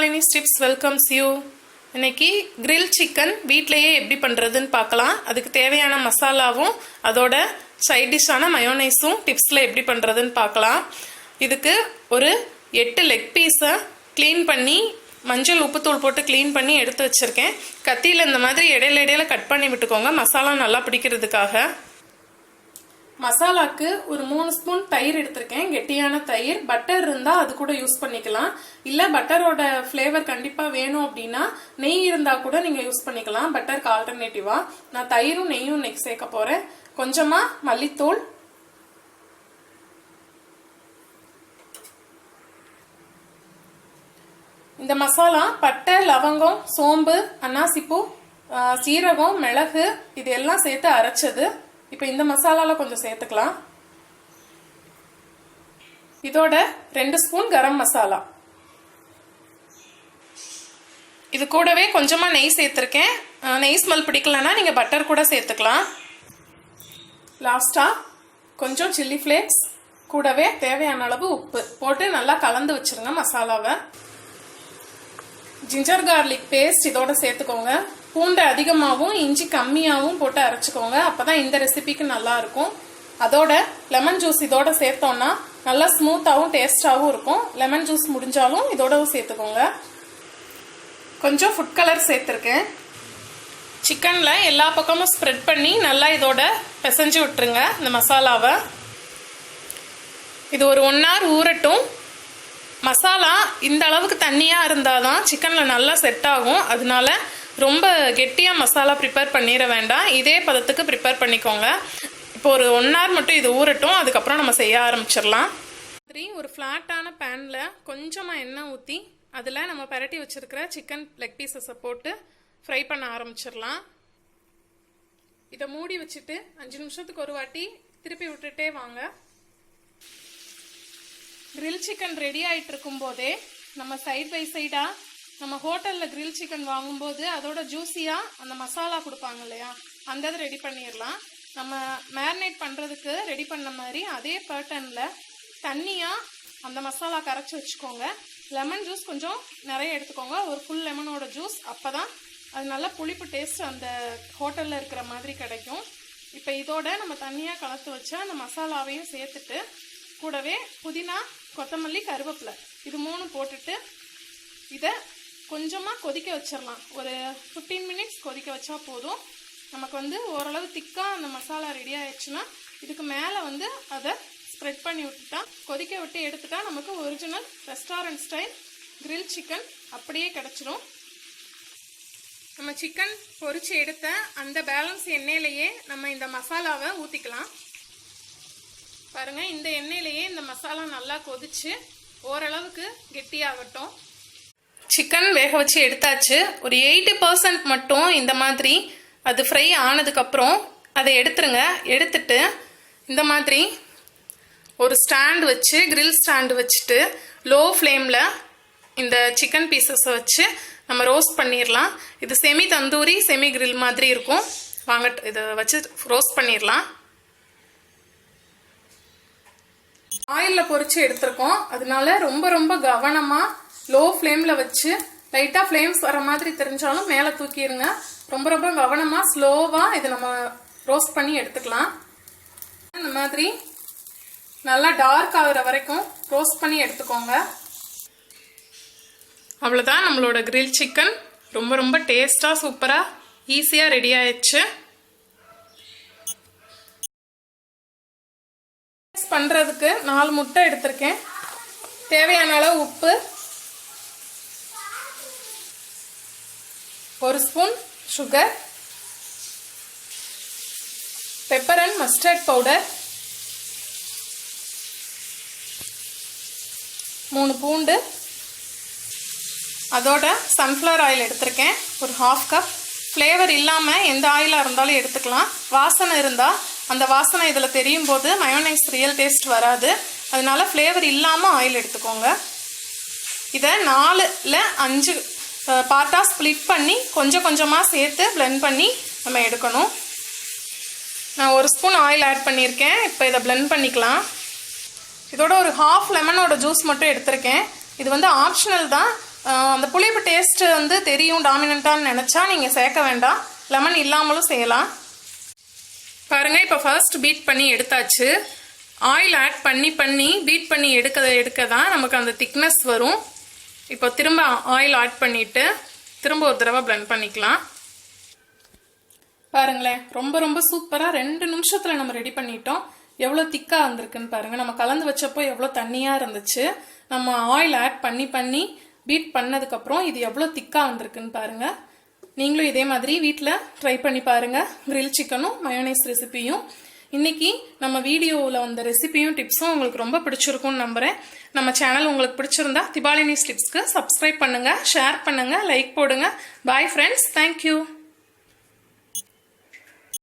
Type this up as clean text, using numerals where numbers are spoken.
Shalini's Tips welcomes you. இன்னைக்கு grill chicken வீட்லயே எப்படி பண்றதுன்னு பார்க்கலாம். அதுக்கு தேவையான மசாலாவும் அதோட சைட் டிஷ்ஷான மயோனைஸும் டிப்ஸ்ல எப்படி பண்றதுன்னு பார்க்கலாம். இதுக்கு ஒரு 8 லெக் பீஸை க்ளீன் பண்ணி மஞ்சள் உப்புத்தூள் போட்டு க்ளீன் பண்ணி எடுத்து வச்சிருக்கேன். கத்தியில இந்த மாதிரி இடையில கட் பண்ணி விட்டுக்கோங்க மசாலா நல்லா பிடிக்கிறதுக்காக. மசாலாக்கு ஒரு 3 ஸ்பூன் தயிர் எடுத்திருக்கேன், கெட்டியான தயிர். பட்டர் இருந்தா அது கூட யூஸ் பண்ணிக்கலாம். இல்ல பட்டரோட ஃப்ளேவர் கண்டிப்பா வேணும் அப்படின்னா நெய் இருந்தா கூட நீங்க யூஸ் பண்ணிக்கலாம் பட்டருக்கு ஆல்டர்னேட்டிவா. நான் தயிரும் நெய்யும் இன்னைக்கு சேர்க்க போறேன். கொஞ்சமா மல்லித்தூள், இந்த மசாலா பட்டை, லவங்கம், சோம்பு, அன்னாசிப்பூ, சீரகம், மிளகு இது எல்லாம் சேர்த்து அரைச்சது. இப்போ இந்த மசாலால கொஞ்சம் சேர்த்துக்கலாம். இதோட 2 ஸ்பூன் கரம் மசாலா. இது கூடவே கொஞ்சமா நெய் சேர்த்திருக்கேன். நெய் ஸ்மெல் பிடிக்கலன்னா நீங்க பட்டர் கூட சேர்த்துக்கலாம். லாஸ்டா கொஞ்சம் சில்லி ஃபிளேக்ஸ், கூடவே தேவையான அளவு உப்பு போட்டு நல்லா கலந்து வச்சிருங்க மசாலாவை. ஜிஞ்சர் கார்லிக் பேஸ்ட் இதோட சேர்த்துக்கோங்க. பூண்டை அதிகமாகவும் இஞ்சி கம்மியாகவும் போட்டு அரைச்சிக்கோங்க, அப்பதான் இந்த ரெசிபிக்கு நல்லா இருக்கும். அதோட லெமன் ஜூஸ் இதோட சேர்த்தோம்னா நல்லா ஸ்மூத்தாகவும் டேஸ்டாகவும் இருக்கும். லெமன் ஜூஸ் முடிஞ்சாலும் இதோடவும் சேர்த்துக்கோங்க. கொஞ்சம் ஃபுட் கலர் சேர்த்துருக்கேன். சிக்கன்ல எல்லா பக்கமும் ஸ்ப்ரெட் பண்ணி நல்லா இதோட பிசைஞ்சு விட்டுருங்க இந்த மசாலாவை. இது ஒரு 1 hour ஊறட்டும். மசாலா இந்த அளவுக்கு தண்ணியா இருந்தாதான் சிக்கன்ல நல்லா செட் ஆகும். அதனால ரொம்ப கெட்டியா மசாலா ப்ரிப்பேர் பண்ணிட வேண்டாம், இதே பதத்துக்கு ப்ரிப்பேர் பண்ணிக்கோங்க. இப்போ ஒரு 1 hour மட்டும் இது ஊறட்டும், அதுக்கப்புறம் நம்ம செய்ய ஆரம்பிச்சிடலாம். ஒரு ஃப்ளாட்டான பேன்ல கொஞ்சமா எண்ணெய் ஊற்றி அதில் நம்ம பரட்டி வச்சிருக்கிற சிக்கன் லெக் பீசஸை போட்டு ஃப்ரை பண்ண ஆரம்பிச்சிடலாம். இதை மூடி வச்சுட்டு 5 நிமிஷத்துக்கு ஒரு வாட்டி திருப்பி விட்டுட்டே வாங்க. கிரில் சிக்கன் ரெடி ஆகிட்டு இருக்கும் போதே நம்ம சைட் பை சைடா நம்ம ஹோட்டலில் கிரில் சிக்கன் வாங்கும்போது அதோட ஜூஸியாக அந்த மசாலா கொடுப்பாங்க இல்லையா, அந்த இது ரெடி பண்ணிடலாம். நம்ம மேரினேட் பண்ணுறதுக்கு ரெடி பண்ண மாதிரி அதே பேட்டர்னில் தண்ணியாக அந்த மசாலா கரைச்சி வச்சுக்கோங்க. லெமன் ஜூஸ் கொஞ்சம் நிறைய எடுத்துக்கோங்க, ஒரு ஃபுல் லெமனோட ஜூஸ். அப்போ தான் அது நல்லா புளிப்பு டேஸ்ட் அந்த ஹோட்டலில் இருக்கிற மாதிரி கிடைக்கும். இப்போ இதோட நம்ம தண்ணியாக கலந்து வச்சா அந்த மசாலாவையும் சேர்த்துட்டு கூடவே புதினா, கொத்தமல்லி, கருவேப்பிலை இது 3 போட்டுட்டு இதை கொஞ்சமாக கொதிக்க வச்சிடலாம். ஒரு 15 minutes கொதிக்க வச்சா போதும். நமக்கு ஓரளவு திக்காக அந்த மசாலா ரெடி ஆயிடுச்சுன்னா இதுக்கு மேலே அதை ஸ்ப்ரெட் பண்ணி விட்டுட்டா, கொதிக்க விட்டு எடுத்துட்டா நமக்கு original restaurant style grill chicken அப்படியே கிடச்சிரும். நம்ம சிக்கன் பொரிச்சு எடுத்த அந்த பேலன்ஸ் எண்ணெயிலேயே நம்ம இந்த மசாலாவை ஊற்றிக்கலாம். பாருங்க, இந்த எண்ணெயிலேயே இந்த மசாலா நல்லா கொதிச்சு ஓரளவுக்கு கெட்டியாகட்டும். சிக்கன் வேக வச்சு எடுத்தாச்சு. ஒரு 80% மட்டும் இந்த மாதிரி அது ஃப்ரை ஆனதுக்கப்புறம் அதை எடுத்துருங்க. எடுத்துட்டு இந்த மாதிரி ஒரு ஸ்டாண்ட் வச்சு, கிரில் ஸ்டாண்டு வச்சுட்டு லோ ஃப்ளேமில் இந்த சிக்கன் பீசஸை வச்சு நம்ம ரோஸ்ட் பண்ணிடலாம். இது செமி தந்தூரி செமி கிரில் மாதிரி இருக்கும். வாங்க இதை வச்சு ரோஸ்ட் பண்ணிடலாம். ஆயிலில் பொரிச்சு எடுத்திருக்கோம், அதனால ரொம்ப கவனமாக லோ ஃப்ளேமில் வச்சு லைட்டாக ஃப்ளேம்ஸ் வர மாதிரி தெரிஞ்சாலும் மேலே தூக்கிடுங்க. ரொம்ப கவனமாக ஸ்லோவாக இதை நம்ம ரோஸ்ட் பண்ணி எடுத்துக்கலாம். இந்த மாதிரி நல்லா டார்க் ஆகிற வரைக்கும் ரோஸ்ட் பண்ணி எடுத்துக்கோங்க. அவ்வளோதான், நம்மளோட கிரில் சிக்கன் ரொம்ப டேஸ்டாக சூப்பராக ஈஸியாக ரெடி ஆயிடுச்சு. பண்ணுறதுக்கு 4 முட்டை எடுத்திருக்கேன். தேவையான அளவு உப்பு, 1 spoon sugar, pepper and mustard powder, 3 பூண்டு, அதோட சன்ஃப்ளவர் ஆயில் எடுத்திருக்கேன் ஒரு 1/2 கப். ஃப்ளேவர் இல்லாமல் எந்த ஆயிலாக இருந்தாலும் எடுத்துக்கலாம். வாசனை இருந்தால் அந்த வாசனை இதில் தெரியும் போது மயோனைஸ் ரியல் டேஸ்ட் வராது. அதனால ஃப்ளேவர் இல்லாமல் ஆயில் எடுத்துக்கோங்க. இதை 4 5 பார்ட்டாக ஸ்ப்ளிட் பண்ணி கொஞ்சமாக சேர்த்து பிளெண்ட் பண்ணி நம்ம எடுக்கணும். நான் 1 ஸ்பூன் ஆயில் ஆட் பண்ணியிருக்கேன். இப்போ இதை பிளெண்ட் பண்ணிக்கலாம். இதோட ஒரு 1/2 லெமனோட ஜூஸ் மட்டும் எடுத்திருக்கேன். இது ஆப்ஷனல் தான். அந்த புளிப்பு டேஸ்ட் வந்து தெரியும் டாமினண்ட்டான்னு நினச்சா நீங்கள் சேர்க்க வேண்டாம், லெமன் இல்லாமலும் செய்யலாம். பாருங்கள், இப்போ ஃபர்ஸ்ட் பீட் பண்ணி எடுத்தாச்சு. ஆயில் ஆட் பண்ணி பீட் பண்ணி எடுக்க தான் நமக்கு அந்த திக்னஸ் வரும். இப்போ திரும்ப ஆயில் ஆட் பண்ணிவிட்டு திரும்ப ஒரு தடவை பிளெண்ட் பண்ணிக்கலாம். பாருங்களேன், ரொம்ப ரொம்ப சூப்பராக 2 நிமிஷத்தில் நம்ம ரெடி பண்ணிட்டோம். எவ்வளோ திக்காக வந்திருக்குன்னு பாருங்கள். நம்ம கலந்து வச்சப்போ எவ்வளோ தண்ணியாக இருந்துச்சு. நம்ம ஆயில் ஆட் பண்ணி பீட் பண்ணதுக்கப்புறம் இது எவ்வளோ திக்காக வந்திருக்குன்னு பாருங்கள். நீங்களும் இதே மாதிரி வீட்டில் ட்ரை பண்ணி பாருங்கள், கிரில் சிக்கனும் மயோனைஸ் ரெசிபியும். இன்னைக்கு நம்ம வீடியோவில் வந்த ரெசிபியும் டிப்ஸும் உங்களுக்கு ரொம்ப பிடிச்சிருக்கும்னு நம்புகிறேன். நம்ம சேனல் உங்களுக்கு பிடிச்சிருந்தா திபாலினிஸ் டிப்ஸ்க்கு சப்ஸ்கிரைப் பண்ணுங்கள், ஷேர் பண்ணுங்கள், லைக் போடுங்க. Bye friends, thank you.